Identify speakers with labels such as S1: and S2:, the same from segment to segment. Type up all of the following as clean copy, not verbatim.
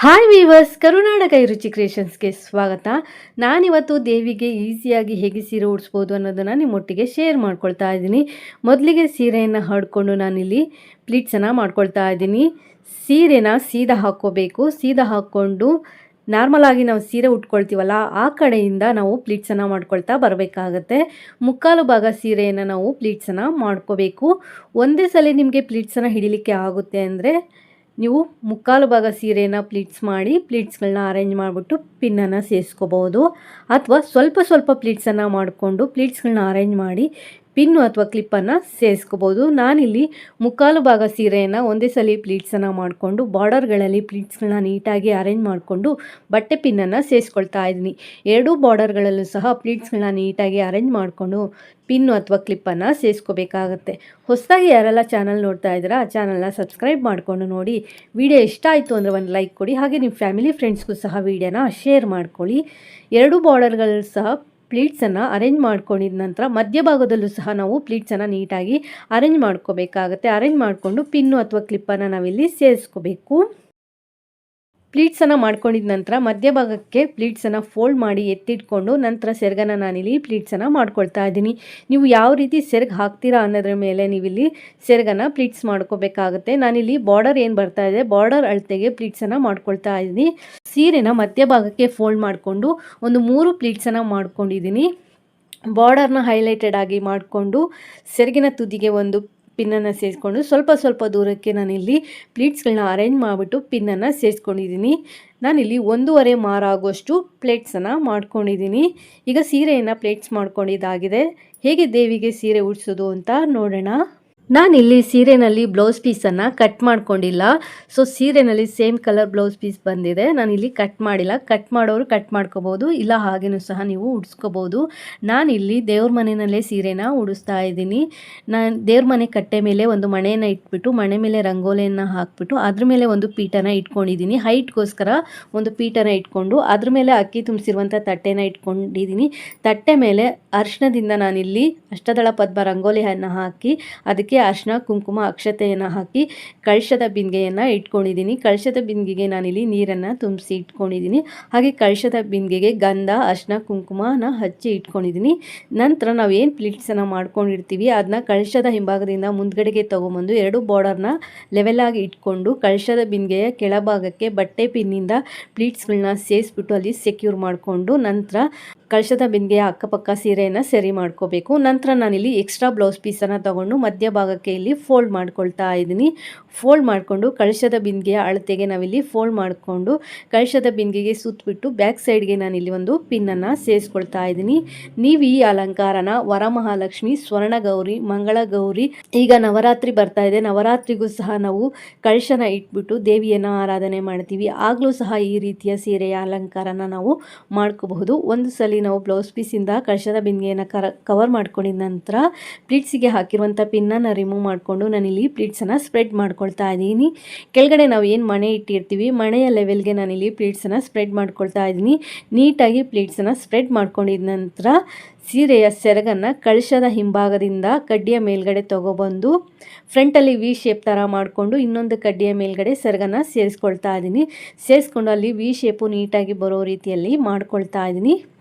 S1: Hi viewers, ಕರುನಾಡ ರುಚಿ ಕ್ರಿಯೇಷನ್ಸ್ಗೆ ಸ್ವಾಗತ. ನಾನಿವತ್ತು ದೇವಿಗೆ ಈಸಿಯಾಗಿ ಹೇಗೆ ಸೀರೆ ಉಡಿಸ್ಬೋದು ಅನ್ನೋದನ್ನು ನಿಮ್ಮೊಟ್ಟಿಗೆ ಶೇರ್ ಮಾಡ್ಕೊಳ್ತಾ ಇದ್ದೀನಿ. ಮೊದಲಿಗೆ ಸೀರೆಯನ್ನು ಹಡ್ಕೊಂಡು ನಾನಿಲ್ಲಿ ಪ್ಲೀಟ್ಸನ್ನು ಮಾಡ್ಕೊಳ್ತಾ ಇದ್ದೀನಿ. ಸೀರೆನ ಸೀದಾ ಹಾಕ್ಕೋಬೇಕು. ಸೀದಾ ಹಾಕ್ಕೊಂಡು ನಾರ್ಮಲಾಗಿ ನಾವು ಸೀರೆ ಉಟ್ಕೊಳ್ತೀವಲ್ಲ ಆ ಕಡೆಯಿಂದ ನಾವು ಪ್ಲೀಟ್ಸನ್ನು ಮಾಡ್ಕೊಳ್ತಾ ಬರಬೇಕಾಗತ್ತೆ. ಮುಕ್ಕಾಲು ಭಾಗ ಸೀರೆಯನ್ನು ನಾವು ಪ್ಲೀಟ್ಸನ್ನು ಮಾಡ್ಕೋಬೇಕು. ಒಂದೇ ಸಲ ನಿಮಗೆ ಪ್ಲೀಟ್ಸನ್ನು ಹಿಡಿಲಿಕ್ಕೆ ಆಗುತ್ತೆ ಅಂದರೆ ನೀವು ಮುಕ್ಕಾಲು ಭಾಗ ಸೀರೆನ ಪ್ಲೀಟ್ಸ್ ಮಾಡಿ ಪ್ಲೀಟ್ಸ್ಗಳನ್ನ ಅರೇಂಜ್ ಮಾಡಿಬಿಟ್ಟು ಪಿನ್ನನ್ನು ಸೇರಿಸ್ಕೋಬೋದು. ಅಥವಾ ಸ್ವಲ್ಪ ಸ್ವಲ್ಪ ಪ್ಲೀಟ್ಸನ್ನು ಮಾಡಿಕೊಂಡು ಪ್ಲೀಟ್ಸ್ಗಳನ್ನ ಅರೇಂಜ್ ಮಾಡಿ ಪಿನ್ನು ಅಥವಾ ಕ್ಲಿಪ್ಪನ್ನು ಸೇರಿಸ್ಕೋಬೋದು. ನಾನಿಲ್ಲಿ ಮುಕ್ಕಾಲು ಭಾಗ ಸೀರೆಯನ್ನು ಒಂದೇ ಸಲ ಪ್ಲೀಟ್ಸನ್ನು ಮಾಡಿಕೊಂಡು ಬಾರ್ಡರ್ಗಳಲ್ಲಿ ಪ್ಲೀಟ್ಸ್ಗಳನ್ನ ನೀಟಾಗಿ ಅರೇಂಜ್ ಮಾಡಿಕೊಂಡು ಬಟ್ಟೆ ಪಿನ್ನನ್ನು ಸೇರಿಸ್ಕೊಳ್ತಾ ಇದ್ದೀನಿ. ಎರಡೂ ಬಾರ್ಡರ್ಗಳಲ್ಲೂ ಸಹ ಪ್ಲೀಟ್ಸ್ಗಳನ್ನ ನೀಟಾಗಿ ಅರೇಂಜ್ ಮಾಡಿಕೊಂಡು ಪಿನ್ನು ಅಥವಾ ಕ್ಲಿಪ್ಪನ್ನು ಸೇರಿಸ್ಕೋಬೇಕಾಗತ್ತೆ. ಹೊಸದಾಗಿ ಯಾರೆಲ್ಲ ಚಾನಲ್ ನೋಡ್ತಾ ಇದ್ದೀರಾ ಆ ಚಾನಲ್ನ ಸಬ್ಸ್ಕ್ರೈಬ್ ಮಾಡಿಕೊಂಡು ನೋಡಿ. ವಿಡಿಯೋ ಇಷ್ಟ ಆಯಿತು ಅಂದರೆ ಒಂದು ಲೈಕ್ ಕೊಡಿ. ಹಾಗೆ ನಿಮ್ಮ ಫ್ಯಾಮಿಲಿ ಫ್ರೆಂಡ್ಸ್ಗೂ ಸಹ ವಿಡಿಯೋನ ಶೇರ್ ಮಾಡ್ಕೊಳ್ಳಿ. ಎರಡೂ ಬಾರ್ಡರ್ಗಳು ಸಹ ಪ್ಲೀಟ್ಸನ್ನು ಅರೇಂಜ್ ಮಾಡ್ಕೊಂಡಿದ ನಂತರ ಮಧ್ಯಭಾಗದಲ್ಲೂ ಸಹ ನಾವು ಪ್ಲೀಟ್ಸನ್ನು ನೀಟಾಗಿ ಅರೇಂಜ್ ಮಾಡ್ಕೋಬೇಕಾಗತ್ತೆ. ಅರೇಂಜ್ ಮಾಡಿಕೊಂಡು ಪಿನ್ನು ಅಥವಾ ಕ್ಲಿಪ್ಪನ್ನು ನಾವಿಲ್ಲಿ ಸೇರಿಸ್ಕೋಬೇಕು. ಪ್ಲೀಟ್ಸನ್ನು ಮಾಡ್ಕೊಂಡಿದ ನಂತರ ಮಧ್ಯಭಾಗಕ್ಕೆ ಪ್ಲೀಟ್ಸನ್ನು ಫೋಲ್ಡ್ ಮಾಡಿ ಎತ್ತಿಟ್ಕೊಂಡು ನಂತರ ಸೆರಗನ್ನು ನಾನಿಲ್ಲಿ ಪ್ಲೀಟ್ಸನ್ನು ಮಾಡ್ಕೊಳ್ತಾ ಇದ್ದೀನಿ. ನೀವು ಯಾವ ರೀತಿ ಸೆರಗು ಹಾಕ್ತೀರಾ ಅನ್ನೋದ್ರ ಮೇಲೆ ನೀವಿಲ್ಲಿ ಸೆರಗನ್ನು ಪ್ಲೀಟ್ಸ್ ಮಾಡ್ಕೋಬೇಕಾಗುತ್ತೆ. ನಾನಿಲ್ಲಿ ಬಾರ್ಡರ್ ಏನು ಬರ್ತಾ ಇದೆ ಬಾರ್ಡರ್ ಅಳತೆಗೆ ಪ್ಲೀಟ್ಸನ್ನು ಮಾಡ್ಕೊಳ್ತಾ ಇದ್ದೀನಿ. ಸೀರೆನ ಮಧ್ಯಭಾಗಕ್ಕೆ ಫೋಲ್ಡ್ ಮಾಡಿಕೊಂಡು ಒಂದು 3 ಪ್ಲೀಟ್ಸನ್ನು ಮಾಡ್ಕೊಂಡಿದ್ದೀನಿ. ಬಾರ್ಡರ್ನ ಹೈಲೈಟೆಡ್ ಆಗಿ ಮಾಡಿಕೊಂಡು ಸೆರಗಿನ ತುದಿಗೆ ಒಂದು ಪಿನ್ನನ್ನು ಸೇರಿಸ್ಕೊಂಡು ಸ್ವಲ್ಪ ಸ್ವಲ್ಪ ದೂರಕ್ಕೆ ನಾನಿಲ್ಲಿ ಪ್ಲೀಟ್ಸ್ಗಳನ್ನ ಅರೇಂಜ್ ಮಾಡಿಬಿಟ್ಟು ಪಿನ್ನನ್ನು ಸೇರಿಸ್ಕೊಂಡಿದ್ದೀನಿ. ನಾನಿಲ್ಲಿ 1.5 ಮಾರು ಆಗುವಷ್ಟು ಪ್ಲೇಟ್ಸನ್ನು ಮಾಡ್ಕೊಂಡಿದ್ದೀನಿ. ಈಗ ಸೀರೆಯನ್ನು ಪ್ಲೇಟ್ಸ್ ಮಾಡ್ಕೊಂಡಿದ್ದಾಗಿದೆ. ಹೇಗೆ ದೇವಿಗೆ ಸೀರೆ ಉಡಿಸೋದು ಅಂತ ನೋಡೋಣ. ನಾನಿಲ್ಲಿ ಸೀರೆನಲ್ಲಿ ಬ್ಲೌಸ್ ಪೀಸನ್ನು ಕಟ್ ಮಾಡ್ಕೊಂಡಿಲ್ಲ. ಸೊ ಸೀರೆನಲ್ಲಿ ಸೇಮ್ ಕಲರ್ ಬ್ಲೌಸ್ ಪೀಸ್ ಬಂದಿದೆ. ನಾನಿಲ್ಲಿ ಕಟ್ ಮಾಡಿಲ್ಲ. ಕಟ್ ಮಾಡೋರು ಕಟ್ ಮಾಡ್ಕೋಬೋದು, ಇಲ್ಲ ಹಾಗೇನೂ ಸಹ ನೀವು ಉಡಿಸ್ಕೋಬೋದು. ನಾನಿಲ್ಲಿ ದೇವ್ರ ಮನೆಯಲ್ಲೇ ಸೀರೆನ ಉಡಿಸ್ತಾ ಇದ್ದೀನಿ. ನಾನು ದೇವ್ರ ಮನೆ ಕಟ್ಟೆ ಮೇಲೆ ಒಂದು ಮಣೆಯನ್ನು ಇಟ್ಬಿಟ್ಟು ಮಣೆ ಮೇಲೆ ರಂಗೋಲಿಯನ್ನು ಹಾಕ್ಬಿಟ್ಟು ಅದ್ರ ಮೇಲೆ ಒಂದು ಪೀಠನ ಇಟ್ಕೊಂಡಿದ್ದೀನಿ. ಹೈಟ್ಗೋಸ್ಕರ ಒಂದು ಪೀಠನ ಇಟ್ಕೊಂಡು ಅದ್ರ ಮೇಲೆ ಅಕ್ಕಿ ತುಂಬಿಸಿರುವಂಥ ತಟ್ಟೆನ ಇಟ್ಕೊಂಡಿದ್ದೀನಿ. ತಟ್ಟೆ ಮೇಲೆ ಅರಿಶಿಣದಿಂದ ನಾನಿಲ್ಲಿ ಅಷ್ಟದಳ ಪದ್ಮ ರಂಗೋಲಿಯನ್ನು ಹಾಕಿ ಅದಕ್ಕೆ ಅರಿಶಿನ ಕುಂಕುಮ ಅಕ್ಷತೆಯನ್ನು ಹಾಕಿ ಕಳಶದ ಬಿಂದಿಗೆಯನ್ನು ಇಟ್ಕೊಂಡಿದ್ದೀನಿ. ಕಳಶದ ಬಿಂದಿಗೆಗೆ ನಾನಿಲ್ಲಿ ನೀರನ್ನು ತುಂಬಿಸಿ ಇಟ್ಕೊಂಡಿದ್ದೀನಿ. ಹಾಗೆ ಕಳಶದ ಬಿಂದಿಗೆಗೆ ಗಂಧ ಅರಿಶಿನ ಕುಂಕುಮನ ಹಚ್ಚಿ ಇಟ್ಕೊಂಡಿದ್ದೀನಿ. ನಂತರ ನಾವು ಏನು ಪ್ಲೀಟ್ಸನ್ನು ಮಾಡ್ಕೊಂಡಿರ್ತೀವಿ ಅದನ್ನ ಕಳಶದ ಹಿಂಭಾಗದಿಂದ ಮುಂದ್ಗಡೆಗೆ ತೊಗೊಂಬಂದು 2 ಬಾರ್ಡರ್ನ ಲೆವೆಲಾಗಿ ಇಟ್ಕೊಂಡು ಕಳಶದ ಬಿಂದಿಗೆಯ ಕೆಳಭಾಗಕ್ಕೆ ಬಟ್ಟೆ ಪಿನ್ನಿಂದ ಪ್ಲೀಟ್ಸ್ಗಳನ್ನ ಸೇರಿಸ್ಬಿಟ್ಟು ಅಲ್ಲಿ ಸೆಕ್ಯೂರ್ ಮಾಡಿಕೊಂಡು ನಂತರ ಕಳಶದ ಬಿಂದಿಗೆಯ ಅಕ್ಕಪಕ್ಕ ಸೀರೆಯನ್ನು ಸರಿ ಮಾಡ್ಕೋಬೇಕು. ನಂತರ ನಾನಿಲ್ಲಿ ಎಕ್ಸ್ಟ್ರಾ ಬ್ಲೌಸ್ ಪೀಸನ್ನು ತಗೊಂಡು ಮಧ್ಯಭಾಗಕ್ಕೆ ಇಲ್ಲಿ ಫೋಲ್ಡ್ ಮಾಡ್ಕೊಳ್ತಾ ಇದ್ದೀನಿ. ಫೋಲ್ಡ್ ಮಾಡಿಕೊಂಡು ಕಳಶದ ಬಿಂದಿಗೆಯ ಅಳತೆಗೆ ನಾವಿಲ್ಲಿ ಫೋಲ್ಡ್ ಮಾಡಿಕೊಂಡು ಕಳಶದ ಬಿಂದಿಗೆಗೆ ಸುತ್ತಬಿಟ್ಟು ಬ್ಯಾಕ್ ಸೈಡ್ಗೆ ನಾನಿಲ್ಲಿ ಒಂದು ಪಿನ್ನನ್ನು ಸೇರಿಸ್ಕೊಳ್ತಾ ಇದ್ದೀನಿ. ನೀವು ಈ ಅಲಂಕಾರನ ವರಮಹಾಲಕ್ಷ್ಮಿ, ಸ್ವರ್ಣಗೌರಿ, ಮಂಗಳಗೌರಿ, ಈಗ ನವರಾತ್ರಿ ಬರ್ತಾ ಇದೆ, ನವರಾತ್ರಿಗೂ ಸಹ ನಾವು ಕಳಶನ ಇಟ್ಬಿಟ್ಟು ದೇವಿಯನ್ನು ಆರಾಧನೆ ಮಾಡ್ತೀವಿ. ಆಗಲೂ ಸಹ ಈ ರೀತಿಯ ಸೀರೆಯ ಅಲಂಕಾರನ ನಾವು ಮಾಡ್ಕೋಬಹುದು. ಒಂದು ಸಲ ನಾವು ಬ್ಲೌಸ್ ಪೀಸಿಂದ ಕಳಶದ ಬಿಂದಿಗೆಯನ್ನು ಕವರ್ ಮಾಡ್ಕೊಂಡಿದ ನಂತರ ಪ್ಲೀಟ್ಸಿಗೆ ಹಾಕಿರುವಂಥ ಪಿನ್ನನ್ನು ರಿಮೂವ್ ಮಾಡಿಕೊಂಡು ನಾನಿಲ್ಲಿ ಪ್ಲೀಟ್ಸನ್ನು ಸ್ಪ್ರೆಡ್ ಮಾಡ್ಕೊಳ್ತಾ ಇದ್ದೀನಿ. ಕೆಳಗಡೆ ನಾವು ಏನು ಮಣೆ ಇಟ್ಟಿರ್ತೀವಿ ಮಣೆಯ ಲೆವೆಲ್ಗೆ ನಾನಿಲ್ಲಿ ಪ್ಲೀಟ್ಸನ್ನು ಸ್ಪ್ರೆಡ್ ಮಾಡ್ಕೊಳ್ತಾ ಇದ್ದೀನಿ. ನೀಟಾಗಿ ಪ್ಲೀಟ್ಸನ್ನು ಸ್ಪ್ರೆಡ್ ಮಾಡ್ಕೊಂಡಿದ ನಂತರ ಸೀರೆಯ ಸೆರಗನ್ನು ಕಳಶದ ಹಿಂಭಾಗದಿಂದ ಕಡ್ಡಿಯ ಮೇಲ್ಗಡೆ ತೊಗೊಬಂದು ಫ್ರಂಟಲ್ಲಿ ವಿ ಶೇಪ್ ಥರ ಮಾಡಿಕೊಂಡು ಇನ್ನೊಂದು ಕಡ್ಡಿಯ ಮೇಲ್ಗಡೆ ಸೆರಗನ್ನು ಸೇರಿಸ್ಕೊಳ್ತಾ ಇದ್ದೀನಿ. ಸೇರಿಸ್ಕೊಂಡು ಅಲ್ಲಿ ವಿ ಶೇಪು ನೀಟಾಗಿ ಬರೋ ರೀತಿಯಲ್ಲಿ ಮಾಡ್ಕೊಳ್ತಾ ಇದ್ದೀನಿ.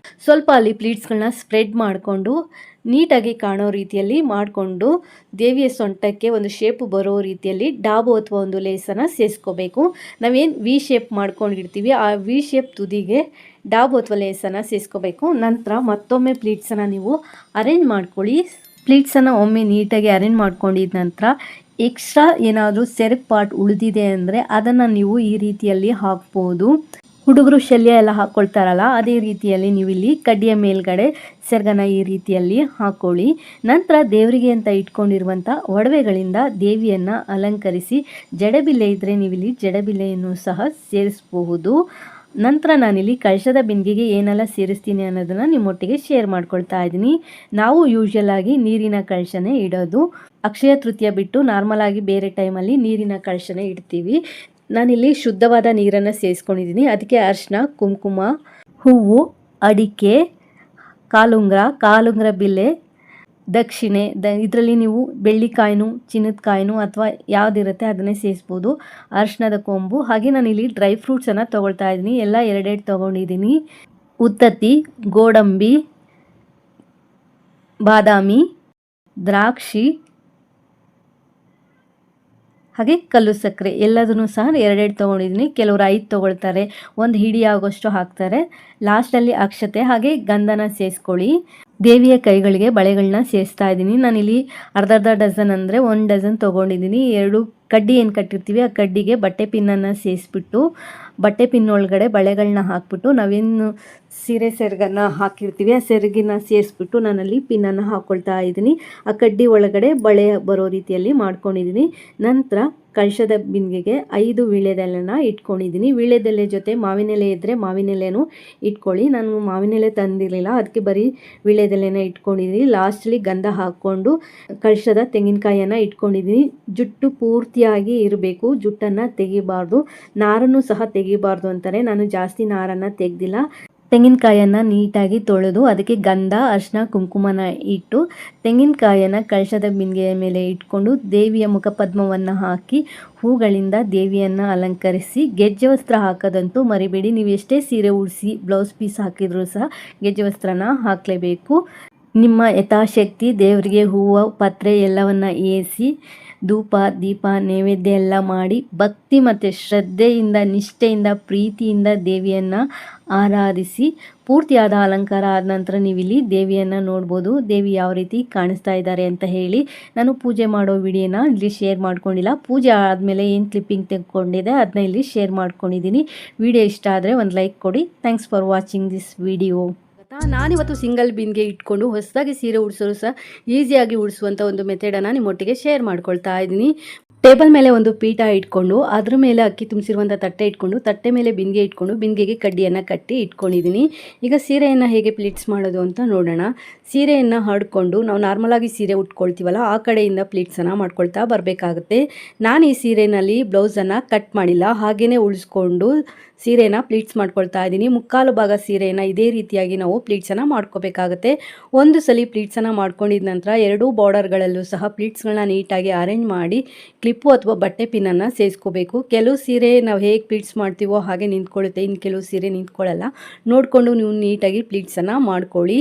S1: ಸ್ವಲ್ಪ ಅಲ್ಲಿ ಪ್ಲೀಟ್ಸ್ಗಳನ್ನ ಸ್ಪ್ರೆಡ್ ಮಾಡಿಕೊಂಡು ನೀಟಾಗಿ ಕಾಣೋ ರೀತಿಯಲ್ಲಿ ಮಾಡಿಕೊಂಡು ದೇವಿಯ ಸೊಂಟಕ್ಕೆ ಒಂದು ಶೇಪು ಬರೋ ರೀತಿಯಲ್ಲಿ ಡಾಬು ಅಥವಾ ಒಂದು ಲೇಸನ್ನು ಸೇರಿಸ್ಕೋಬೇಕು. ನಾವೇನು ವಿ ಶೇಪ್ ಮಾಡ್ಕೊಂಡಿರ್ತೀವಿ ಆ ವಿ ಶೇಪ್ ತುದಿಗೆ ಡಾಬು ಅಥವಾ ಲೇಸನ್ನು ಸೇರಿಸ್ಕೋಬೇಕು. ನಂತರ ಮತ್ತೊಮ್ಮೆ ಪ್ಲೀಟ್ಸನ್ನು ನೀವು ಅರೇಂಜ್ ಮಾಡ್ಕೊಳ್ಳಿ. ಪ್ಲೀಟ್ಸನ್ನು ಒಮ್ಮೆ ನೀಟಾಗಿ ಅರೇಂಜ್ ಮಾಡ್ಕೊಂಡಿದ ನಂತರ ಎಕ್ಸ್ಟ್ರಾ ಏನಾದರೂ ಸೆರಗು ಪಾರ್ಟ್ ಉಳಿದಿದೆ ಅಂದರೆ ಅದನ್ನು ನೀವು ಈ ರೀತಿಯಲ್ಲಿ ಹಾಕ್ಬೋದು. ಹುಡುಗರು ಶಲ್ಯ ಎಲ್ಲ ಹಾಕ್ಕೊಳ್ತಾರಲ್ಲ ಅದೇ ರೀತಿಯಲ್ಲಿ ನೀವು ಇಲ್ಲಿ ಕಡ್ಡಿಯ ಮೇಲ್ಗಡೆ ಸೆರಗನ್ನ ಈ ರೀತಿಯಲ್ಲಿ ಹಾಕ್ಕೊಳ್ಳಿ. ನಂತರ ದೇವರಿಗೆ ಅಂತ ಇಟ್ಕೊಂಡಿರುವಂಥ ಒಡವೆಗಳಿಂದ ದೇವಿಯನ್ನು ಅಲಂಕರಿಸಿ ಜಡೆಬಿಲ್ಲೆ ಇದ್ದರೆ ನೀವಿಲ್ಲಿ ಜಡೆಬಿಲ್ಲೆಯನ್ನು ಸಹ ಸೇರಿಸಬಹುದು. ನಂತರ ನಾನಿಲ್ಲಿ ಕಳಶದ ಬಿಂದಿಗೆಗೆ ಏನೆಲ್ಲ ಸೇರಿಸ್ತೀನಿ ಅನ್ನೋದನ್ನು ನಿಮ್ಮೊಟ್ಟಿಗೆ ಶೇರ್ ಮಾಡ್ಕೊಳ್ತಾ ಇದ್ದೀನಿ. ನಾವು ಯೂಶ್ವಲ್ ಆಗಿ ನೀರಿನ ಕಳಶನೇ ಇಡೋದು. ಅಕ್ಷಯ ತೃತೀಯ ಬಿಟ್ಟು ನಾರ್ಮಲ್ ಆಗಿ ಬೇರೆ ಟೈಮಲ್ಲಿ ನೀರಿನ ಕಳಶನೇ ಇಡ್ತೀವಿ. ನಾನಿಲ್ಲಿ ಶುದ್ಧವಾದ ನೀರನ್ನು ಸೇರಿಸ್ಕೊಂಡಿದ್ದೀನಿ. ಅದಕ್ಕೆ ಅರಿಶಿನ ಕುಂಕುಮ ಹೂವು ಅಡಿಕೆ ಕಾಲುಂಗ್ರ ಬಿಲ್ಲೆ ದಕ್ಷಿಣೆ ಇದರಲ್ಲಿ ನೀವು ಬೆಳ್ಳಿ ಕಾಯಿನು ಚಿನ್ನದ ಕಾಯಿನು ಅಥವಾ ಯಾವುದಿರುತ್ತೆ ಅದನ್ನೇ ಸೇರಿಸ್ಬೋದು. ಅರಿಶಿಣದ ಕೊಂಬು, ಹಾಗೆ ನಾನಿಲ್ಲಿ ಡ್ರೈ ಫ್ರೂಟ್ಸನ್ನು ತೊಗೊಳ್ತಾ ಇದ್ದೀನಿ. ಎಲ್ಲ ಎರಡೆರಡು ತೊಗೊಂಡಿದ್ದೀನಿ. ಉತ್ತತ್ತಿ, ಗೋಡಂಬಿ, ಬಾದಾಮಿ, ದ್ರಾಕ್ಷಿ ಹಾಗೆ ಕಲ್ಲು ಸಕ್ಕರೆ ಎಲ್ಲದನ್ನು ಸಹ ಎರಡೆರಡು ತೊಗೊಂಡಿದ್ದೀನಿ. ಕೆಲವರು 5 ತೊಗೊಳ್ತಾರೆ, ಒಂದು ಹಿಡಿ ಆಗೋಷ್ಟು ಹಾಕ್ತಾರೆ. ಲಾಸ್ಟಲ್ಲಿ ಅಕ್ಷತೆ ಹಾಗೆ ಗಂಧನ ಸೇರಿಸ್ಕೊಳ್ಳಿ. ದೇವಿಯ ಕೈಗಳಿಗೆ ಬಳೆಗಳನ್ನ ಸೇರಿಸ್ತಾ ಇದ್ದೀನಿ. ನಾನಿಲ್ಲಿ ಅರ್ಧ ಡಜನ್ ಅಂದರೆ 1 ಡಜನ್ ತೊಗೊಂಡಿದ್ದೀನಿ. 2 ಕಡ್ಡಿ ಏನು ಕಟ್ಟಿರ್ತೀವಿ ಆ ಕಡ್ಡಿಗೆ ಬಟ್ಟೆ ಪಿನ್ನನ್ನು ಸೇರಿಸ್ಬಿಟ್ಟು ಬಟ್ಟೆ ಪಿನ್ ಒಳಗಡೆ ಬಳೆಗಳನ್ನ ಹಾಕ್ಬಿಟ್ಟು ನಾವೇನು ಸೀರೆ ಸೆರಗನ್ನು ಹಾಕಿರ್ತೀವಿ ಆ ಸೆರಗಿನ ಸೇರಿಸ್ಬಿಟ್ಟು ನಾನಲ್ಲಿ ಪಿನ್ನನ್ನು ಹಾಕ್ಕೊಳ್ತಾ ಇದ್ದೀನಿ. ಆ ಕಡ್ಡಿ ಒಳಗಡೆ ಬಳೆ ಬರೋ ರೀತಿಯಲ್ಲಿ ಮಾಡ್ಕೊಂಡಿದ್ದೀನಿ. ನಂತರ ಕಳಶದ ಬಿಂದಿಗೆಗೆ 5 ವೀಳ್ಯದೆಲೆನ ಇಟ್ಕೊಂಡಿದ್ದೀನಿ. ವೀಳ್ಯದೆಲೆ ಜೊತೆ ಮಾವಿನೆಲೆ ಇದ್ದರೆ ಮಾವಿನೆಲೆನೂ ಇಟ್ಕೊಳ್ಳಿ. ನಾನು ಮಾವಿನೆಲೆ ತಂದಿರಲಿಲ್ಲ, ಅದಕ್ಕೆ ಬರೀ ವೀಳ್ಯದೆಲೆನ ಇಟ್ಕೊಂಡಿದ್ದೀನಿ. ಲಾಸ್ಟಲ್ಲಿ ಗಂಧ ಹಾಕ್ಕೊಂಡು ಕಳಶದ ತೆಂಗಿನಕಾಯಿಯನ್ನು ಇಟ್ಕೊಂಡಿದ್ದೀನಿ. ಜುಟ್ಟು ಪೂರ್ತಿಯಾಗಿ ಇರಬೇಕು, ಜುಟ್ಟನ್ನು ತೆಗಿಬಾರ್ದು, ನಾರನ್ನು ಸಹ ತೆಗಿಬಾರ್ದು ಅಂತಾರೆ. ನಾನು ಜಾಸ್ತಿ ನಾರನ್ನು ತೆಗೆದಿಲ್ಲ. ತೆಂಗಿನಕಾಯನ್ನು ನೀಟಾಗಿ ತೊಳೆದು ಅದಕ್ಕೆ ಗಂಧ, ಅರಿಶಿನ, ಕುಂಕುಮನ ಇಟ್ಟು ತೆಂಗಿನಕಾಯನ್ನು ಕಳಶದ ಬಿಂದಿಗೆಯ ಮೇಲೆ ಇಟ್ಕೊಂಡು ದೇವಿಯ ಮುಖಪದ್ಮವನ್ನು ಹಾಕಿ ಹೂಗಳಿಂದ ದೇವಿಯನ್ನು ಅಲಂಕರಿಸಿ ಗೆಜ್ಜೆ ವಸ್ತ್ರ ಹಾಕೋದಂತೂ ಮರಿಬೇಡಿ. ನೀವು ಎಷ್ಟೇ ಸೀರೆ ಉಡಿಸಿ ಬ್ಲೌಸ್ ಪೀಸ್ ಹಾಕಿದರೂ ಸಹ ಗೆಜ್ಜೆ ವಸ್ತ್ರನ ಹಾಕಲೇಬೇಕು. ನಿಮ್ಮ ಯಥಾಶಕ್ತಿ ದೇವರಿಗೆ ಹೂವು ಪತ್ರೆ ಎಲ್ಲವನ್ನು ಏರಿಸಿ ಧೂಪ ದೀಪ ನೈವೇದ್ಯ ಎಲ್ಲ ಮಾಡಿ ಭಕ್ತಿ ಮತ್ತು ಶ್ರದ್ಧೆಯಿಂದ ನಿಷ್ಠೆಯಿಂದ ಪ್ರೀತಿಯಿಂದ ದೇವಿಯನ್ನು ಆರಾಧಿಸಿ ಪೂರ್ತಿಯಾದ ಅಲಂಕಾರ ಆದ ನಂತರ ನೀವಿಲ್ಲಿ ದೇವಿಯನ್ನು ನೋಡ್ಬೋದು. ದೇವಿ ಯಾವ ರೀತಿ ಕಾಣಿಸ್ತಾ ಇದ್ದಾರೆ ಅಂತ ಹೇಳಿ ನಾನು ಪೂಜೆ ಮಾಡೋ ವಿಡಿಯೋನ ಇಲ್ಲಿ ಶೇರ್ ಮಾಡ್ಕೊಂಡಿಲ್ಲ. ಪೂಜೆ ಆದಮೇಲೆ ಏನು ಕ್ಲಿಪ್ಪಿಂಗ್ ತೆಗೆದುಕೊಂಡಿದೆ ಅದನ್ನ ಇಲ್ಲಿ ಶೇರ್ ಮಾಡ್ಕೊಂಡಿದ್ದೀನಿ. ವಿಡಿಯೋ ಇಷ್ಟ ಆದರೆ ಒಂದು ಲೈಕ್ ಕೊಡಿ. Thanks for watching this video. ನಾನಿವತ್ತು ಸಿಂಗಲ್ ಬಿನ್ಗೆ ಇಟ್ಕೊಂಡು ಹೊಸದಾಗಿ ಸೀರೆ ಉಡಿಸೋರು ಸಹ ಈಸಿಯಾಗಿ ಉಡಿಸುವಂಥ ಒಂದು ಮೆಥಡನ್ನು ನಿಮ್ಮೊಟ್ಟಿಗೆ ಶೇರ್ ಮಾಡ್ಕೊಳ್ತಾ ಇದ್ದೀನಿ. ಟೇಬಲ್ ಮೇಲೆ ಒಂದು ಪೀಠ ಇಟ್ಕೊಂಡು ಅದ್ರ ಮೇಲೆ ಅಕ್ಕಿ ತುಂಬಿಸಿರುವಂಥ ತಟ್ಟೆ ಇಟ್ಕೊಂಡು ತಟ್ಟೆ ಮೇಲೆ ಬಿಂದಿಗೆ ಇಟ್ಕೊಂಡು ಬಿಂದಿಗೆಗೆ ಕಡ್ಡಿಯನ್ನು ಕಟ್ಟಿ ಇಟ್ಕೊಂಡಿದ್ದೀನಿ. ಈಗ ಸೀರೆಯನ್ನು ಹೇಗೆ ಪ್ಲೀಟ್ಸ್ ಮಾಡೋದು ಅಂತ ನೋಡೋಣ. ಸೀರೆಯನ್ನು ಹರಡ್ಕೊಂಡು ನಾವು ನಾರ್ಮಲಾಗಿ ಸೀರೆ ಉಟ್ಕೊಳ್ತೀವಲ್ಲ ಆ ಕಡೆಯಿಂದ ಪ್ಲೀಟ್ಸನ್ನು ಮಾಡ್ಕೊಳ್ತಾ ಬರಬೇಕಾಗುತ್ತೆ. ನಾನು ಈ ಸೀರೆಯಲ್ಲಿ ಬ್ಲೌಸನ್ನು ಕಟ್ ಮಾಡಿಲ್ಲ, ಹಾಗೆಯೇ ಉಳಿಸ್ಕೊಂಡು ಸೀರೆನ ಪ್ಲೀಟ್ಸ್ ಮಾಡ್ಕೊಳ್ತಾ ಇದ್ದೀನಿ. ಮುಕ್ಕಾಲು ಭಾಗ ಸೀರೆಯನ್ನು ಇದೇ ರೀತಿಯಾಗಿ ನಾವು ಪ್ಲೀಟ್ಸನ್ನು ಮಾಡ್ಕೋಬೇಕಾಗುತ್ತೆ. ಒಂದು ಸಲ ಪ್ಲೀಟ್ಸನ್ನು ಮಾಡ್ಕೊಂಡಿದ ನಂತರ 2 ಬಾರ್ಡರ್ಗಳಲ್ಲೂ ಸಹ ಪ್ಲೀಟ್ಸ್ಗಳನ್ನ ನೀಟಾಗಿ ಅರೇಂಜ್ ಮಾಡಿ ಕ್ಲಿಪ್ಪು ಅಥವಾ ಬಟ್ಟೆ ಪಿನ್ನನ್ನು ಸೇರಿಸ್ಕೋಬೇಕು. ಕೆಲವು ಸೀರೆ ನಾವು ಹೇಗೆ ಪ್ಲೀಟ್ಸ್ ಮಾಡ್ತೀವೋ ಹಾಗೆ ನಿಂತ್ಕೊಳ್ಳುತ್ತೆ, ಇನ್ನು ಕೆಲವು ಸೀರೆ ನಿಂತ್ಕೊಳ್ಳಲ್ಲ. ನೋಡಿಕೊಂಡು ನೀವು ನೀಟಾಗಿ ಪ್ಲೀಟ್ಸನ್ನು ಮಾಡ್ಕೊಳ್ಳಿ.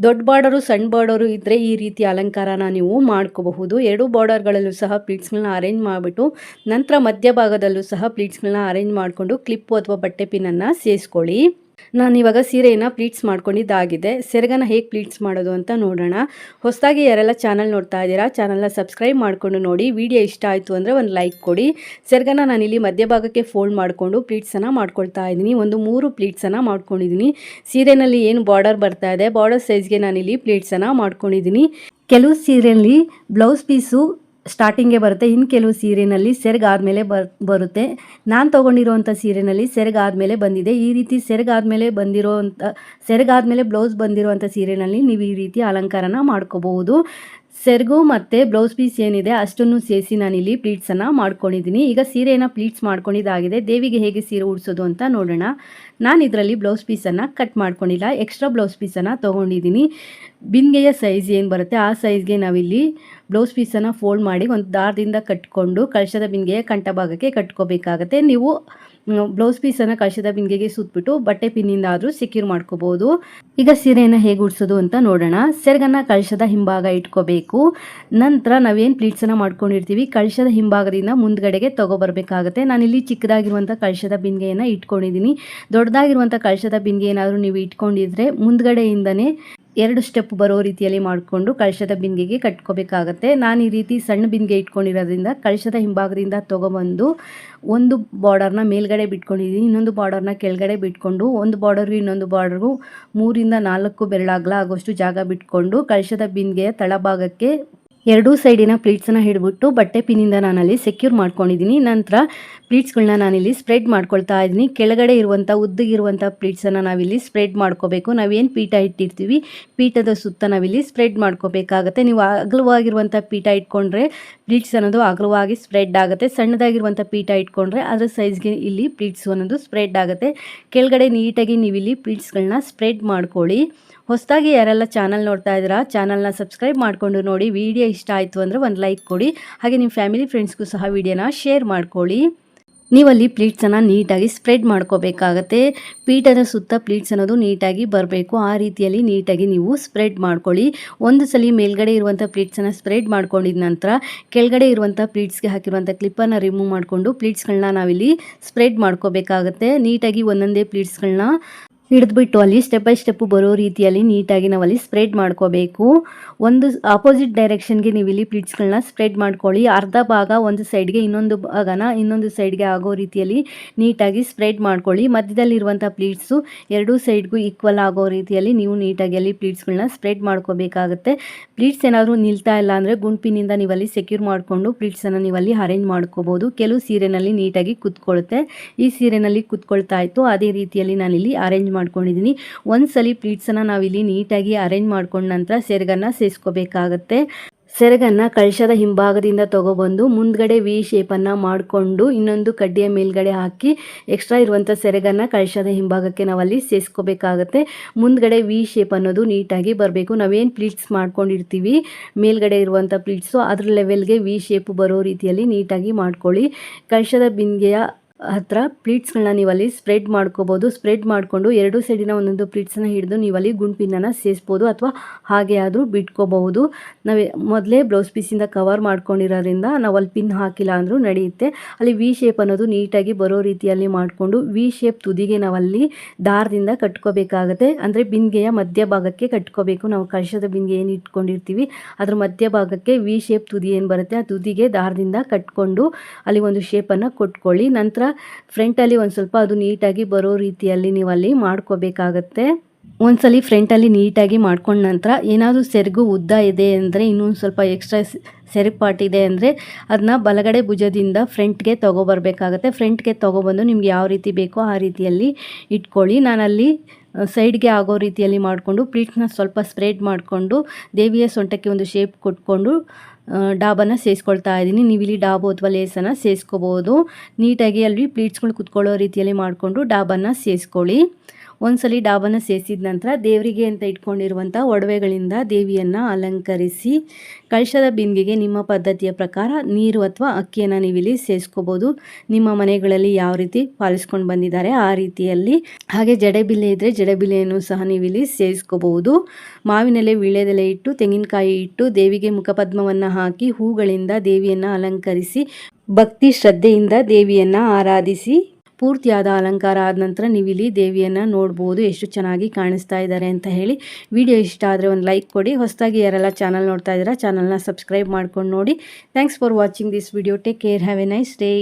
S1: ದೊಡ್ಡ ಬಾರ್ಡರು ಸಣ್ಣ ಬಾರ್ಡರು ಇದ್ದರೆ ಈ ರೀತಿ ಅಲಂಕಾರನ ನೀವು ಮಾಡ್ಕೋಬಹುದು. 2 ಬಾರ್ಡರ್ಗಳಲ್ಲೂ ಸಹ ಪ್ಲೀಟ್ಸ್ಗಳನ್ನ ಅರೇಂಜ್ ಮಾಡಿಬಿಟ್ಟು ನಂತರ ಮಧ್ಯಭಾಗದಲ್ಲೂ ಸಹ ಪ್ಲೀಟ್ಸ್ಗಳನ್ನ ಅರೇಂಜ್ ಮಾಡಿಕೊಂಡು ಕ್ಲಿಪ್ಪು ಅಥವಾ ಬಟ್ಟೆ ಪಿನ್ನನ್ನು ಸೇರಿಸ್ಕೊಳ್ಳಿ. ನಾನಿವಾಗ ಸೀರೆಯನ್ನು ಪ್ಲೀಟ್ಸ್ ಮಾಡ್ಕೊಂಡಿದ್ದಾಗಿದೆ. ಸೆರಗನ್ನು ಹೇಗೆ ಪ್ಲೀಟ್ಸ್ ಮಾಡೋದು ಅಂತ ನೋಡೋಣ. ಹೊಸದಾಗಿ ಯಾರೆಲ್ಲ ಚಾನಲ್ ನೋಡ್ತಾ ಇದ್ದೀರಾ ಚಾನಲ್ನ ಸಬ್ಸ್ಕ್ರೈಬ್ ಮಾಡಿಕೊಂಡು ನೋಡಿ. ವಿಡಿಯೋ ಇಷ್ಟ ಆಯಿತು ಅಂದರೆ ಒಂದು ಲೈಕ್ ಕೊಡಿ. ಸೆರಗನ್ನು ನಾನಿಲ್ಲಿ ಮಧ್ಯಭಾಗಕ್ಕೆ ಫೋಲ್ಡ್ ಮಾಡಿಕೊಂಡು ಪ್ಲೀಟ್ಸನ್ನು ಮಾಡ್ಕೊಳ್ತಾ ಇದ್ದೀನಿ. ಒಂದು 3 ಪ್ಲೀಟ್ಸನ್ನು ಮಾಡ್ಕೊಂಡಿದ್ದೀನಿ. ಸೀರೆಯಲ್ಲಿ ಏನು ಬಾರ್ಡರ್ ಬರ್ತಾ ಇದೆ ಬಾರ್ಡರ್ ಸೈಜ್ಗೆ ನಾನಿಲ್ಲಿ ಪ್ಲೀಟ್ಸನ್ನು ಮಾಡ್ಕೊಂಡಿದ್ದೀನಿ. ಕೆಲವು ಸೀರೆಯಲ್ಲಿ ಬ್ಲೌಸ್ ಪೀಸು ಸ್ಟಾರ್ಟಿಂಗೇ ಬರುತ್ತೆ, ಇನ್ನು ಕೆಲವು ಸೀರೆಯಲ್ಲಿ ಸೆರಗಾದ್ಮೇಲೆ ಬರುತ್ತೆ. ನಾನು ತೊಗೊಂಡಿರೋವಂಥ ಸೀರೆಯಲ್ಲಿ ಸೆರಗಾದ್ಮೇಲೆ ಬಂದಿದೆ. ಈ ರೀತಿ ಸೆರಗಾದ್ಮೇಲೆ ಬ್ಲೌಸ್ ಬಂದಿರೋವಂಥ ಸೀರೆಯಲ್ಲಿ ನೀವು ಈ ರೀತಿ ಅಲಂಕಾರನ ಮಾಡ್ಕೋಬಹುದು. ಸೆರಗು ಮತ್ತು ಬ್ಲೌಸ್ ಪೀಸ್ ಏನಿದೆ ಅಷ್ಟನ್ನು ಸೇರಿಸಿ ನಾನಿಲ್ಲಿ ಪ್ಲೀಟ್ಸನ್ನು ಮಾಡ್ಕೊಂಡಿದ್ದೀನಿ. ಈಗ ಸೀರೆಯನ್ನು ಪ್ಲೀಟ್ಸ್ ಮಾಡ್ಕೊಂಡಿದ್ದಾಗಿದೆ. ದೇವಿಗೆ ಹೇಗೆ ಸೀರೆ ಉಡಿಸೋದು ಅಂತ ನೋಡೋಣ. ನಾನು ಇದರಲ್ಲಿ ಬ್ಲೌಸ್ ಪೀಸನ್ನು ಕಟ್ ಮಾಡ್ಕೊಂಡಿಲ್ಲ, ಎಕ್ಸ್ಟ್ರಾ ಬ್ಲೌಸ್ ಪೀಸನ್ನು ತೊಗೊಂಡಿದ್ದೀನಿ. ಬಿಂದಿಗೆಯ ಸೈಜ್ ಏನು ಬರುತ್ತೆ ಆ ಸೈಜ್ಗೆ ನಾವಿಲ್ಲಿ ಬ್ಲೌಸ್ ಪೀಸನ್ನು ಫೋಲ್ಡ್ ಮಾಡಿ ಒಂದು ದಾರದಿಂದ ಕಟ್ಕೊಂಡು ಕಳಶದ ಬಿಂದಿಗೆಯ ಕಂಠ ಭಾಗಕ್ಕೆ ಕಟ್ಕೋಬೇಕಾಗತ್ತೆ. ನೀವು ಬ್ಲೌಸ್ ಪೀಸನ್ನು ಕಳಶದ ಬಿಂದಿಗೆಗೆ ಸುತ್ತಬಿಟ್ಟು ಬಟ್ಟೆ ಪಿನ್ನಿಂದ ಆದರೂ ಸೆಕ್ಯೂರ್ ಮಾಡ್ಕೋಬೋದು. ಈಗ ಸೀರೆಯನ್ನು ಹೇಗೆ ಉಡಿಸೋದು ಅಂತ ನೋಡೋಣ. ಸೆರಗನ್ನು ಕಳಶದ ಹಿಂಭಾಗ ಇಟ್ಕೋಬೇಕು. ನಂತರ ನಾವೇನು ಪ್ಲೀಟ್ಸನ್ನು ಮಾಡ್ಕೊಂಡಿರ್ತೀವಿ ಕಳಶದ ಹಿಂಭಾಗದಿಂದ ಮುಂದ್ಗಡೆಗೆ ತೊಗೊಬರ್ಬೇಕಾಗತ್ತೆ. ನಾನಿಲ್ಲಿ ಚಿಕ್ಕದಾಗಿರುವಂಥ ಕಳಶದ ಬಿಂದಿಗೆಯನ್ನು ಇಟ್ಕೊಂಡಿದ್ದೀನಿ. ದೊಡ್ಡದಾಗಿರುವಂಥ ಕಳಶದ ಬಿಂದಿಗೆ ಏನಾದರೂ ನೀವು ಇಟ್ಕೊಂಡಿದ್ರೆ ಮುಂದ್ಗಡೆಯಿಂದನೇ 2 ಸ್ಟೆಪ್ ಬರೋ ರೀತಿಯಲ್ಲಿ ಮಾಡಿಕೊಂಡು ಕಳಶದ ಬಿಂದಿಗೆಗೆ ಕಟ್ಕೋಬೇಕಾಗತ್ತೆ. ನಾನು ಈ ರೀತಿ ಸಣ್ಣ ಬಿಂದಿಗೆ ಇಟ್ಕೊಂಡಿರೋದ್ರಿಂದ ಕಳಶದ ಹಿಂಭಾಗದಿಂದ ತೊಗೊಬಂದು ಒಂದು ಬಾರ್ಡರ್ನ ಮೇಲ್ಗಡೆ ಬಿಟ್ಕೊಂಡಿದ್ದೀನಿ, ಇನ್ನೊಂದು ಬಾರ್ಡರ್ನ ಕೆಳಗಡೆ ಬಿಟ್ಕೊಂಡು ಒಂದು ಬಾರ್ಡರ್ಗೂ ಇನ್ನೊಂದು ಬಾರ್ಡರ್ಗೂ 3 ಇಂದ 4 ಬೆರಳಾಗಲ ಆಗೋಷ್ಟು ಜಾಗ ಬಿಟ್ಕೊಂಡು ಕಳಶದ ಬಿಂದಿಗೆಯ ತಳಭಾಗಕ್ಕೆ 2 ಸೈಡಿನ ಪ್ಲೀಟ್ಸನ್ನು ಹಿಡ್ಬಿಟ್ಟು ಬಟ್ಟೆ ಪಿನ್ನಿಂದ ನಾನಲ್ಲಿ ಸೆಕ್ಯೂರ್ ಮಾಡ್ಕೊಂಡಿದ್ದೀನಿ. ನಂತರ ಪ್ಲೀಟ್ಸ್ಗಳನ್ನ ನಾನಿಲ್ಲಿ ಸ್ಪ್ರೆಡ್ ಮಾಡ್ಕೊಳ್ತಾ ಇದ್ದೀನಿ. ಕೆಳಗಡೆ ಇರುವಂಥ ಉದ್ದಗಿರುವಂಥ ಪ್ಲೀಟ್ಸನ್ನು ನಾವಿಲ್ಲಿ ಸ್ಪ್ರೆಡ್ ಮಾಡ್ಕೋಬೇಕು. ನಾವೇನು ಪೀಠ ಇಟ್ಟಿರ್ತೀವಿ ಪೀಠದ ಸುತ್ತ ನಾವಿಲ್ಲಿ ಸ್ಪ್ರೆಡ್ ಮಾಡ್ಕೋಬೇಕಾಗತ್ತೆ. ನೀವು ಅಗಲವಾಗಿರುವಂಥ ಪೀಠ ಇಟ್ಕೊಂಡ್ರೆ ಪ್ಲೀಟ್ಸ್ ಅನ್ನೋದು ಅಗಲವಾಗಿ ಸ್ಪ್ರೆಡ್ ಆಗುತ್ತೆ. ಸಣ್ಣದಾಗಿರುವಂಥ ಪೀಠ ಇಟ್ಕೊಂಡ್ರೆ ಅದರ ಸೈಜ್ಗೆ ಇಲ್ಲಿ ಪ್ಲೀಟ್ಸ್ ಅನ್ನೋದು ಸ್ಪ್ರೆಡ್ ಆಗುತ್ತೆ. ಕೆಳಗಡೆ ನೀಟಾಗಿ ನೀವು ಇಲ್ಲಿ ಪ್ಲೀಟ್ಸ್ಗಳನ್ನ ಸ್ಪ್ರೆಡ್ ಮಾಡ್ಕೊಳ್ಳಿ. ಹೊಸದಾಗಿ ಯಾರೆಲ್ಲ ಚಾನಲ್ ನೋಡ್ತಾ ಇದ್ದೀರಾ ಚಾನಲ್ನ ಸಬ್ಸ್ಕ್ರೈಬ್ ಮಾಡಿಕೊಂಡು ನೋಡಿ. ವಿಡಿಯೋ ಇಷ್ಟ ಆಯಿತು ಅಂದರೆ ಒಂದು ಲೈಕ್ ಕೊಡಿ. ಹಾಗೆ ನಿಮ್ಮ ಫ್ಯಾಮಿಲಿ ಫ್ರೆಂಡ್ಸ್ಗೂ ಸಹ ವಿಡಿಯೋನ ಶೇರ್ ಮಾಡ್ಕೊಳ್ಳಿ. ನೀವಲ್ಲಿ ಪ್ಲೀಟ್ಸನ್ನು ನೀಟಾಗಿ ಸ್ಪ್ರೆಡ್ ಮಾಡ್ಕೋಬೇಕಾಗತ್ತೆ. ಪೀಠದ ಸುತ್ತ ಪ್ಲೀಟ್ಸ್ ಅನ್ನೋದು ನೀಟಾಗಿ ಬರಬೇಕು. ಆ ರೀತಿಯಲ್ಲಿ ನೀಟಾಗಿ ನೀವು ಸ್ಪ್ರೆಡ್ ಮಾಡ್ಕೊಳ್ಳಿ. ಒಂದು ಸಲ ಮೇಲ್ಗಡೆ ಇರುವಂಥ ಪ್ಲೀಟ್ಸನ್ನು ಸ್ಪ್ರೆಡ್ ಮಾಡ್ಕೊಂಡಿದ ನಂತರ ಕೆಳಗಡೆ ಇರುವಂಥ ಪ್ಲೀಟ್ಸ್ಗೆ ಹಾಕಿರುವಂಥ ಕ್ಲಿಪ್ಪನ್ನು ರಿಮೂವ್ ಮಾಡಿಕೊಂಡು ಪ್ಲೀಟ್ಸ್ಗಳನ್ನ ನಾವಿಲ್ಲಿ ಸ್ಪ್ರೆಡ್ ಮಾಡ್ಕೋಬೇಕಾಗತ್ತೆ. ನೀಟಾಗಿ ಒಂದೊಂದೇ ಪ್ಲೀಟ್ಸ್ಗಳನ್ನ ಹಿಡಿದ್ಬಿಟ್ಟು ಅಲ್ಲಿ ಸ್ಟೆಪ್ ಬೈ ಸ್ಟೆಪ್ಪು ಬರೋ ರೀತಿಯಲ್ಲಿ ನೀಟಾಗಿ ನಾವಲ್ಲಿ ಸ್ಪ್ರೆಡ್ ಮಾಡ್ಕೋಬೇಕು. ಒಂದು ಆಪೋಸಿಟ್ ಡೈರೆಕ್ಷನ್ಗೆ ನೀವು ಇಲ್ಲಿ ಪ್ಲೀಟ್ಸ್ಗಳನ್ನ ಸ್ಪ್ರೆಡ್ ಮಾಡ್ಕೊಳ್ಳಿ. ಅರ್ಧ ಭಾಗ ಒಂದು ಸೈಡ್ಗೆ ಇನ್ನೊಂದು ಭಾಗನ ಇನ್ನೊಂದು ಸೈಡ್ಗೆ ಆಗೋ ರೀತಿಯಲ್ಲಿ ನೀಟಾಗಿ ಸ್ಪ್ರೆಡ್ ಮಾಡ್ಕೊಳ್ಳಿ. ಮಧ್ಯದಲ್ಲಿರುವಂಥ ಪ್ಲೀಟ್ಸು ಎರಡೂ ಸೈಡ್ಗೂ ಈಕ್ವಲ್ ಆಗೋ ರೀತಿಯಲ್ಲಿ ನೀವು ನೀಟಾಗಿ ಅಲ್ಲಿ ಪ್ಲೀಟ್ಸ್ಗಳನ್ನ ಸ್ಪ್ರೆಡ್ ಮಾಡ್ಕೋಬೇಕಾಗುತ್ತೆ. ಪ್ಲೀಟ್ಸ್ ಏನಾದರೂ ನಿಲ್ತಾ ಇಲ್ಲ ಅಂದರೆ ಗುಂಪಿನಿಂದ ನೀವಲ್ಲಿ ಸೆಕ್ಯೂರ್ ಮಾಡಿಕೊಂಡು ಪ್ಲೀಟ್ಸನ್ನು ನೀವಲ್ಲಿ ಅರೇಂಜ್ ಮಾಡ್ಕೋಬೋದು. ಕೆಲವು ಸೀರೆನಲ್ಲಿ ನೀಟಾಗಿ ಕುತ್ಕೊಳ್ಳುತ್ತೆ. ಈ ಸೀರೆನಲ್ಲಿ ಕುತ್ಕೊಳ್ತಾ ಇತ್ತು, ಅದೇ ರೀತಿಯಲ್ಲಿ ನಾನಿಲ್ಲಿ ಅರೇಂಜ್ ಮಾಡ್ಕೊಂಡಿದ್ದೀನಿ. ಒಂದ್ಸಲಿ ಪ್ಲೀಟ್ಸನ್ನು ನಾವಿಲ್ಲಿ ನೀಟಾಗಿ ಅರೇಂಜ್ ಮಾಡ್ಕೊಂಡ ನಂತರ ಸೆರಗನ್ನು ಸೇರಿಸ್ಕೋಬೇಕಾಗತ್ತೆ. ಸೆರಗನ್ನು ಕಳಶದ ಹಿಂಭಾಗದಿಂದ ತಗೊಬಂದು ಮುಂದ್ಗಡೆ ವಿ ಶೇಪನ್ನು ಮಾಡಿಕೊಂಡು ಇನ್ನೊಂದು ಕಡ್ಡಿಯ ಮೇಲ್ಗಡೆ ಹಾಕಿ ಎಕ್ಸ್ಟ್ರಾ ಇರುವಂಥ ಸೆರಗನ್ನು ಕಳಶದ ಹಿಂಭಾಗಕ್ಕೆ ನಾವಲ್ಲಿ ಸೇರಿಸ್ಕೋಬೇಕಾಗತ್ತೆ. ಮುಂದ್ಗಡೆ ವಿ ಶೇಪ್ ಅನ್ನೋದು ನೀಟಾಗಿ ಬರಬೇಕು. ನಾವೇನು ಪ್ಲೀಟ್ಸ್ ಮಾಡ್ಕೊಂಡಿರ್ತೀವಿ ಮೇಲ್ಗಡೆ ಇರುವಂಥ ಪ್ಲೀಟ್ಸು ಅದ್ರ ಲೆವೆಲ್ಗೆ ವಿ ಶೇಪ್ ಬರೋ ರೀತಿಯಲ್ಲಿ ನೀಟಾಗಿ ಮಾಡ್ಕೊಳ್ಳಿ. ಕಳಶದ ಬಿಂದಿಗೆಯ ಹತ್ರ ಪ್ಲೀಟ್ಸ್ಗಳನ್ನ ನೀವಲ್ಲಿ ಸ್ಪ್ರೆಡ್ ಮಾಡ್ಕೋಬೋದು. ಸ್ಪ್ರೆಡ್ ಮಾಡಿಕೊಂಡು ಎರಡೂ ಸೈಡಿನ ಒಂದೊಂದು ಪ್ಲೀಟ್ಸನ್ನ ಹಿಡಿದು ನೀವಲ್ಲಿ ಗುಂಪಿನನ್ನು ಸೇರಿಸ್ಬೋದು ಅಥವಾ ಹಾಗೆ ಆದರೂ ಬಿಟ್ಕೋಬಹುದು. ನಾವು ಮೊದಲೇ ಬ್ಲೌಸ್ ಪೀಸಿಂದ ಕವರ್ ಮಾಡ್ಕೊಂಡಿರೋದ್ರಿಂದ ನಾವು ಅಲ್ಲಿ ಪಿನ್ ಹಾಕಿಲ್ಲ ಅಂದರೂ ನಡೆಯುತ್ತೆ. ಅಲ್ಲಿ ವಿ ಶೇಪ್ ಅನ್ನೋದು ನೀಟಾಗಿ ಬರೋ ರೀತಿಯಲ್ಲಿ ಮಾಡಿಕೊಂಡು ವಿ ಶೇಪ್ ತುದಿಗೆ ನಾವಲ್ಲಿ ದಾರದಿಂದ ಕಟ್ಕೋಬೇಕಾಗತ್ತೆ. ಅಂದರೆ ಬಿಂದಿಗೆಯ ಮಧ್ಯಭಾಗಕ್ಕೆ ಕಟ್ಕೋಬೇಕು. ನಾವು ಕಳಶದ ಬಿಂದಿಗೆ ಏನು ಇಟ್ಕೊಂಡಿರ್ತೀವಿ ಅದ್ರ ಮಧ್ಯಭಾಗಕ್ಕೆ ವಿ ಶೇಪ್ ತುದಿ ಏನು ಬರುತ್ತೆ ಆ ತುದಿಗೆ ದಾರದಿಂದ ಕಟ್ಕೊಂಡು ಅಲ್ಲಿ ಒಂದು ಶೇಪನ್ನು ಕೊಟ್ಕೊಳ್ಳಿ. ನಂತರ ಫ್ರಂಟಲ್ಲಿ ಒಂದು ಸ್ವಲ್ಪ ಅದು ನೀಟಾಗಿ ಬರೋ ರೀತಿಯಲ್ಲಿ ನೀವು ಅಲ್ಲಿ ಮಾಡ್ಕೋಬೇಕಾಗತ್ತೆ. ಒಂದ್ಸಲಿ ಫ್ರಂಟಲ್ಲಿ ನೀಟಾಗಿ ಮಾಡ್ಕೊಂಡ ನಂತರ ಏನಾದರೂ ಸೆರಗು ಉದ್ದ ಇದೆ ಅಂದರೆ ಇನ್ನೊಂದು ಸ್ವಲ್ಪ ಎಕ್ಸ್ಟ್ರಾ ಸೆರಗು ಪಾರ್ಟ್ ಇದೆ ಅಂದರೆ ಅದನ್ನ ಬಲಗಡೆ ಭುಜದಿಂದ ಫ್ರಂಟ್ಗೆ ತೊಗೊಬರ್ಬೇಕಾಗತ್ತೆ. ಫ್ರಂಟ್ಗೆ ತೊಗೊಬಂದು ನಿಮ್ಗೆ ಯಾವ ರೀತಿ ಬೇಕೋ ಆ ರೀತಿಯಲ್ಲಿ ಇಟ್ಕೊಳ್ಳಿ. ನಾನಲ್ಲಿ ಸೈಡ್ಗೆ ಆಗೋ ರೀತಿಯಲ್ಲಿ ಮಾಡಿಕೊಂಡು ಪ್ಲೀಟ್ಸ್ನ ಸ್ವಲ್ಪ ಸ್ಪ್ರೆಡ್ ಮಾಡಿಕೊಂಡು ದೇವಿಯ ಸೊಂಟಕ್ಕೆ ಒಂದು ಶೇಪ್ ಕೊಟ್ಕೊಂಡು ಡಾಬನ್ನು ಸೇರಿಸ್ಕೊಳ್ತಾ ಇದ್ದೀನಿ. ನೀವು ಇಲ್ಲಿ ಡಾಬು ಅಥವಾ ಲೇಸನ್ನು ಸೇರಿಸ್ಕೋಬೋದು. ನೀಟಾಗಿ ಅಲ್ಲಿ ಪ್ಲೀಟ್ಸ್ಗಳು ಕುತ್ಕೊಳ್ಳೋ ರೀತಿಯಲ್ಲಿ ಮಾಡಿಕೊಂಡು ಡಾಬನ್ನು ಸೇರಿಸ್ಕೊಳ್ಳಿ. ಒಂದ್ಸಲಿ ಡಾಬನ್ನು ಸೇರಿಸಿದ ನಂತರ ದೇವರಿಗೆ ಅಂತ ಇಟ್ಕೊಂಡಿರುವಂಥ ಒಡವೆಗಳಿಂದ ದೇವಿಯನ್ನು ಅಲಂಕರಿಸಿ ಕಳಶದ ಬಿಂದಿಗೆಗೆ ನಿಮ್ಮ ಪದ್ಧತಿಯ ಪ್ರಕಾರ ನೀರು ಅಥವಾ ಅಕ್ಕಿಯನ್ನು ನೀವಿಲ್ಲಿ ಸೇರಿಸ್ಕೋಬೋದು. ನಿಮ್ಮ ಮನೆಗಳಲ್ಲಿ ಯಾವ ರೀತಿ ಪಾಲಿಸ್ಕೊಂಡು ಬಂದಿದ್ದಾರೆ ಆ ರೀತಿಯಲ್ಲಿ. ಹಾಗೆ ಜಡೆಬಿಲ್ಲೆ ಇದ್ದರೆ ಜಡೆಬಿಲ್ಲೆಯನ್ನು ಸಹ ನೀವಿಲ್ಲಿ ಸೇರಿಸ್ಕೋಬಹುದು. ಮಾವಿನೆಲೆ ವೀಳ್ಯದೆಲೆ ಇಟ್ಟು ತೆಂಗಿನಕಾಯಿ ಇಟ್ಟು ದೇವಿಗೆ ಮುಖಪದ್ಮವನ್ನು ಹಾಕಿ ಹೂಗಳಿಂದ ದೇವಿಯನ್ನು ಅಲಂಕರಿಸಿ ಭಕ್ತಿ ಶ್ರದ್ಧೆಯಿಂದ ದೇವಿಯನ್ನು ಆರಾಧಿಸಿ ಪೂರ್ತಿಯಾದ ಅಲಂಕಾರ ಆದ ನಂತರ ನೀವಿಲ್ಲಿ ದೇವಿಯನ್ನು ನೋಡ್ಬೋದು ಎಷ್ಟು ಚೆನ್ನಾಗಿ ಕಾಣಿಸ್ತಾ ಇದ್ದಾರೆ ಅಂತ ಹೇಳಿ. ವಿಡಿಯೋ ಇಷ್ಟ ಆದರೆ ಒಂದು ಲೈಕ್ ಕೊಡಿ. ಹೊಸದಾಗಿ ಯಾರೆಲ್ಲ ಚಾನಲ್ ನೋಡ್ತಾ ಇದ್ದೀರಾ ಚಾನಲ್ನ ಸಬ್ಸ್ಕ್ರೈಬ್ ಮಾಡ್ಕೊಂಡು ನೋಡಿ. Thanks for watching this video. Take care. Have A nice day.